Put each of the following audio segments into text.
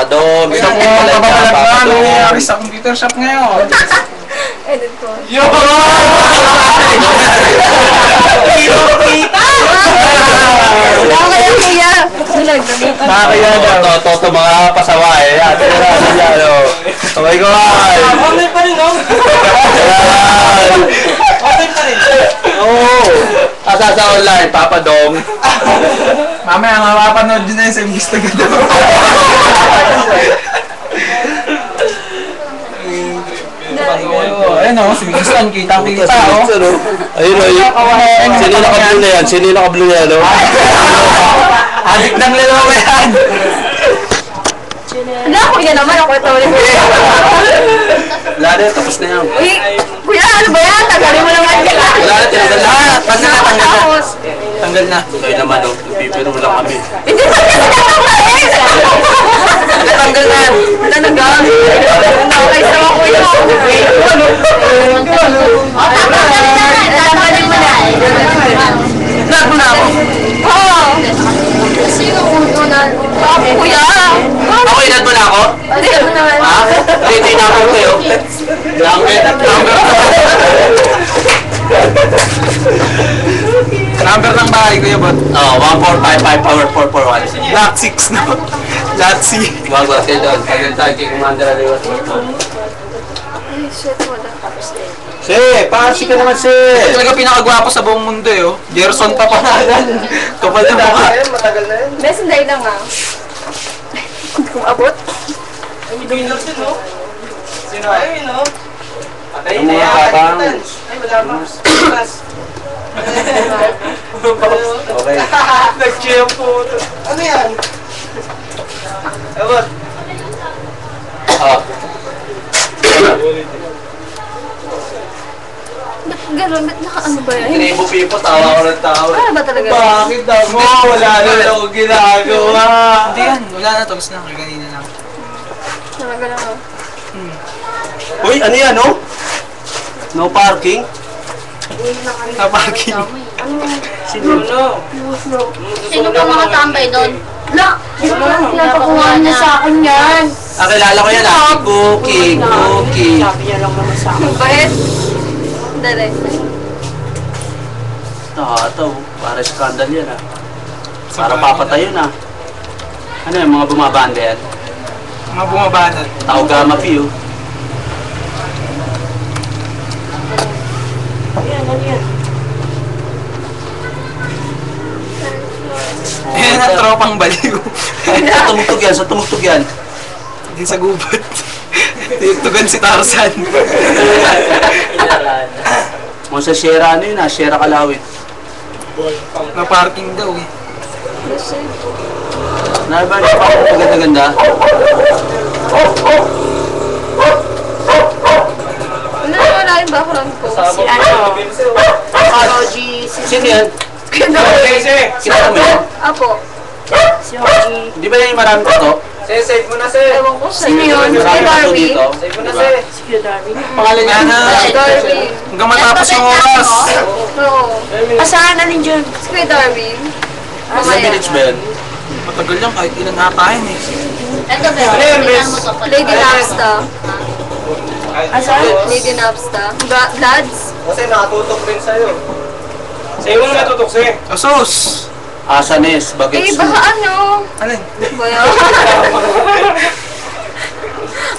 Dom. Gusto mo kababalag ba? Ano nangyayari sa computer shop ngayon? Edit ko. Yo! Kaya kuya. Nakakaya na. Toto mga pasawa eh. Yan. Oh my God. Online pa rin, no? Yan. Online pa rin. Oo. Asa sa online, Papa Dom. Mamaya mapapanood din na yun sa imbis na ganda. Ayun o, si Winston, kita-kita o. Ayun o, sino yung naka-blue na yan? Sino yung naka-blue na yan o? Adik ng lalawa yan. Ano ako yan naman? Ako ito ulit. Wala na, tapos na yan. Uy, kuya, ano ba yan? Tagalin mo naman. Wala na, tinanggal na. Tanggal na, tanggal na. Tanggal na. Kayo naman o, pipiro mo lang kami. Hindi pa kasi Tanggal na. Nanagang. Okay, sama kuya. Tanggalin mo na. Nag mo na ako. Oo. Sino ununan? Ako kuya. Ako, inad mo na ako? Hindi mo naman. Ha? Ito yung number ko yun. Number ng bahay ko yun, bot. Oo, 1455441. Lot 6, no? Lot C. Wag kayo doon. Tagal tayo kay Commander Aliwas. Ay, shit, wala. Si, pasi ka naman si. Talaga pinakagwapo sa buong mundo eh, oh. Gerson pa pangalan. Kapal na mukha. Matagal na yun. Best day lang ah. Hindi ko maabot. Ay, Winnerson, no? Sino? Ay, no? Patay Yung na mga yan. batang. Ay, wala pa. Plus. Okay. Nag-cheer po. Ano yan? Ewan. Ah. Ba't gano'n? Ba't naka-ano ba yan? Tinay mo pipo, tawa ko ng tawa. Ano ba talaga? Bakit mo? Wala na ako ginagawa. Hindi yan. Wala na. Tapos na. Kanina lang. Talaga lang ah. Uy, ano yan, no? No parking? Naparking. Sino? Sino pa mga tambay doon? La! Napakuha niya sa akin yan. Ah, kilala ko yan, ah. Cookie, cookie. Mabait. Dali. Tataw, para skandal yan, ah. Para papatay yun, ah. Ano yung mga bumabanda yan? Mga bumabanat. Tao Gama P, oh. Ayan ang tropang baliw. Sa tumugtog yan, sa tumugtog yan. Hindi sa gubat. Tugan si Tarzan. Mga sa Sierra, ano yun, ah. Sierra Kalawit. Na-parking daw eh. Nabali pa ako maganda-ganda. Ano na wala yung background ko? Si ano? Sino yan? Kilala mo yan? Apo. Di ba yan yung maraming tato? Save mo na, sir. Ewan ko sino yun. Si Maraming tato Darby. dito. Save mo na, sir. Pangalan niya? Si Darby. Hanggang matapos yung oras. Oo. Asahan na rin dyan. Si Kuya Darby. Sa village ba yan? Matagal lang kahit ilan hatahin eh. Ito ba? Ano yan, Tingnan miss? mo to pala. Lady Napsta. Asan? Lady Napsta. Lads. Kasi nakatutok rin sa'yo. Sa'yo mo na natutok, sir. Asos! Asanes, Eh, Bagets. baka ano? Alin? Baya.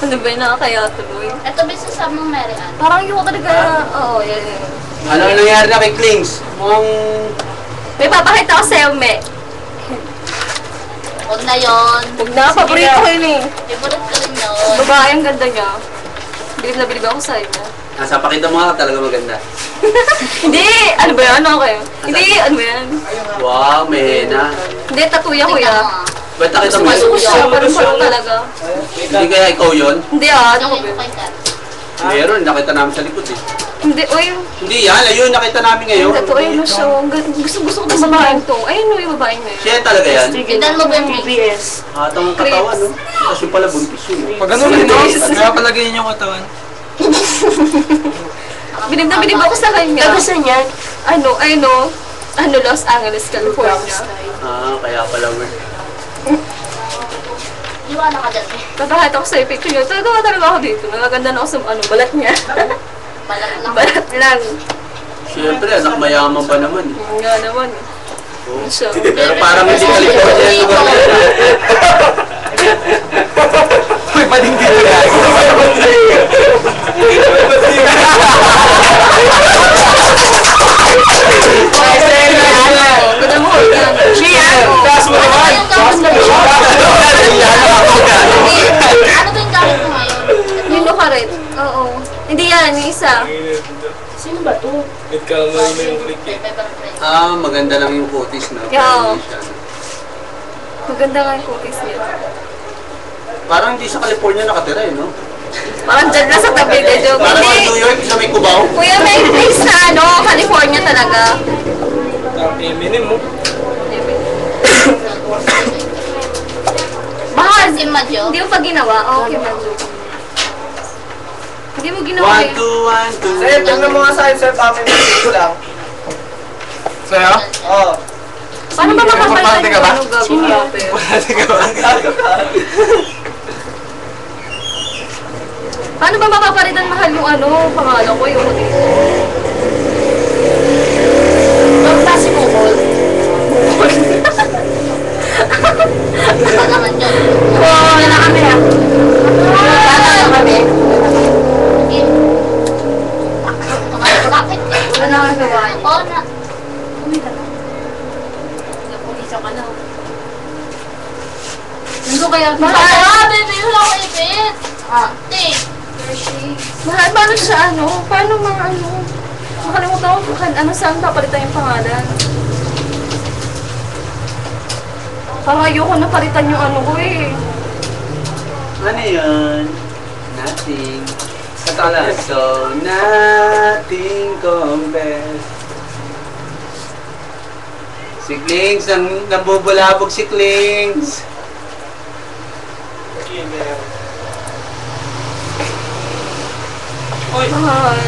Ano ba yung nakakaya tuloy? Ito ba sa Samang Mary Ann? Parang yung talaga, oo, yan. Ano ang nangyari na kay Klings? Mukhang... May papakita ko sa'yo, me. Huwag na yun. Huwag na, paborito ko yun eh. Favorite ko rin yun. Babae, ang ganda niya. Bilib na bilib ako sa'yo. Nasa pakita mo nga, talaga maganda. Hindi! Ano ba yan? Ano kayo? Hindi! Ano ba yan? Wow, may hena. Hindi, tatuya ko Tingnan ya. mo. Ba't nakita mo yun? Masuso, parang talaga. Hindi kaya ikaw yun? Hindi ah, ano ko Tingnan mo ba? kay Kat. Meron, nakita namin sa likod eh. Hindi, uy. Hindi yan, ayun, nakita namin ngayon. Ito, ayun siya. Gusto ko na babaeng to. Ayun no, yung babaeng na yun. Siya talaga yan. Tignan mo ba yung BBS? Atang katawan, no? Kasi pala buntis yun. Pag ganun yun, no? Kaya palagay niyo yung katawan. Binib na binib ako sa kanya. Saan yan? Ano, Los Angeles, California. Ah, kaya pala word. Iwan ka dyan. Tatahit ako sa picture niya. Talaga ako dito. Nagaganda na ako sa balat niya. Balat lang. Balat lang. Siyempre, anak mayaman pa naman. Nga naman. Oh. So, Pero parang hindi California yung lugar na yun. Uy, pading dito yan. ganda mo. Taas mo naman. Ano ba yung gamit mo ngayon? Yung lukaret. Oo. Hindi yan, yung isa. Sino ba to? Nagkamali na yung click eh. Pepper spray. Ah, maganda lang yung kutis na. Yeah. Maganda nga yung cookies niya. Parang hindi sa California nakatira eh, no? Parang dyan lang sa tabi de joke. Parang Hindi. New York sa may Cubao. Kuya, may place na ano, California talaga. Eminem mo. Mahal. Si Madjo. Hindi mo pa ginawa? Okay, medyo. Hindi mo ginawa One, yun. two, one, two. Sir, tingnan mo nga sa akin, sir. Bakit ko lang? Sa'yo? Oo. Paano ba Importante makapalitan ka ba? yung ano gagawin? Pwede ka ba? Paano ba mapapalitan mahal yung ano, pangalan ko yung dito? Huwag na si Bukol. Ano naman yun? Oo, wala na kami ah. Wala na kami. Bakit? Wala na kami gawa. Oo na. Hindi kaya Ah, baby, wala ko ipit. Take. Mahal, paano siya ano? Paano mga ano? Makalimutan ko kung ano saan papalitan yung pangalan. Parang ayoko na palitan yung ano ko eh. Ano yun? Nothing. Katala. So, nothing compares. Si Klings, nabubulabog si Klings. Mahal.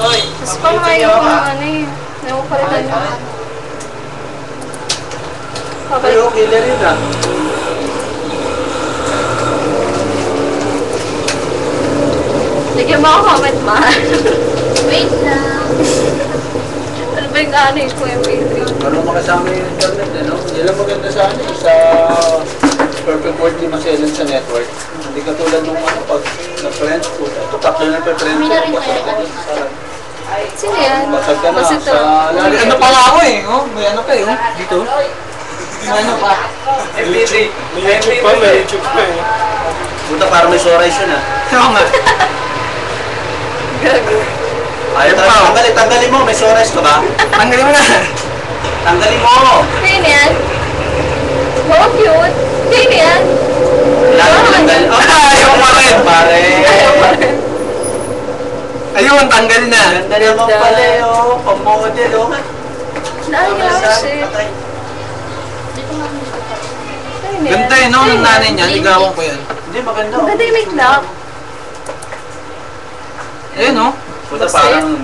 Hoy, Tapos parang ayoko na ano eh. Ayoko palitan yung ano. Pero killer yun ah. Sige mo ako comment, mahal. Wait lang. Ano ba yung ano yung Kuya Patreon? Parang makasama yung internet, ano? Yan lang maganda sa ano, sa perfect word ni Maselan sa network. Hindi katulad nung ano, pag na-friend ko. Ito, tatlo na pa-friend Kami ko. na rin Basag kayo. ka. Sino yan? Basag ka na. Basag Sa ka. May ano pala ako eh. Oh, may ano pa eh. Oh. Dito. May ano pa. everyday. May YouTube pa, may YouTube pa eh. Puta, parang may sorais yun ah. Oo nga. Gago. Ayaw tanggalin, tanggalin mo. May sorais ka ba? Tanggalin mo na. Tanggalin mo. Sino yan? Oh, cute. Sino yan? Lalo tanggalin. Oh, Ayaw pa rin. Pare. Ayun, tanggal na. Ganda naman pala eh, oh. Pamodel, oh. Naayaw siya. Dito nga dito pa. Sino yan? Ganda yun, no? Nung nanay niya, ligawan ko yan. Hindi, maganda. oh. Maganda yung make-up. Ayun, no? Puta, Basta parang...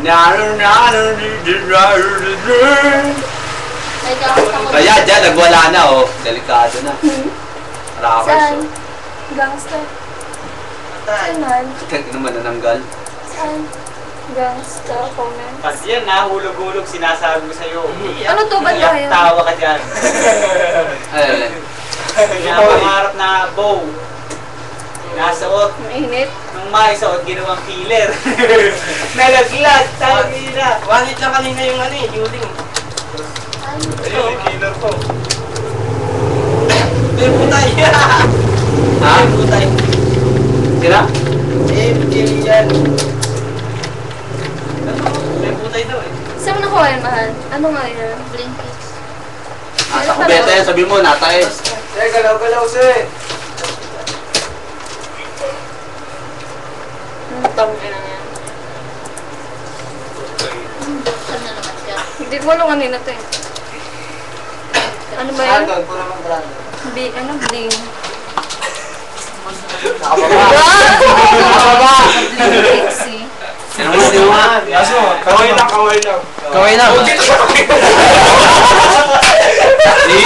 Ay, gamit ako. Kaya dyan, nagwala na, oh. Delikado na. Rockers, Saan? oh. Gangster. Saan man? Tingnan naman nananggal. Saan? Gangster comment. Pag yan, nahulog-hulog, sinasabi ko sa'yo. Ano to? Ba't ba yun? Tawa ka dyan. Ay, Yung pangarap na bow. Nasuot. Mainit. Nung maisuot, ginawang killer. Nalaglag, tangina. Wanit lang kanina yung ano eh, yuling. Ayun, may killer po. May putay. ha? May putay. Sira? Killing yan. May putay daw eh. Saan mo nakuha yan, mahal? Ano nga yan? Blinkist. Nasa kubeta yan, sabi mo, nataes. Sir, galaw-galaw sir. Tama na yan. Buksan na naman siya. Hindi ko alam kanina to eh. Ano ba yan? Pura mang grado. Ano? Bling. Nakababa! Sexy. Ano mo, di mo? Yaso, kaway lang, kaway lang. Kaway na. Dito sa kaway. Di?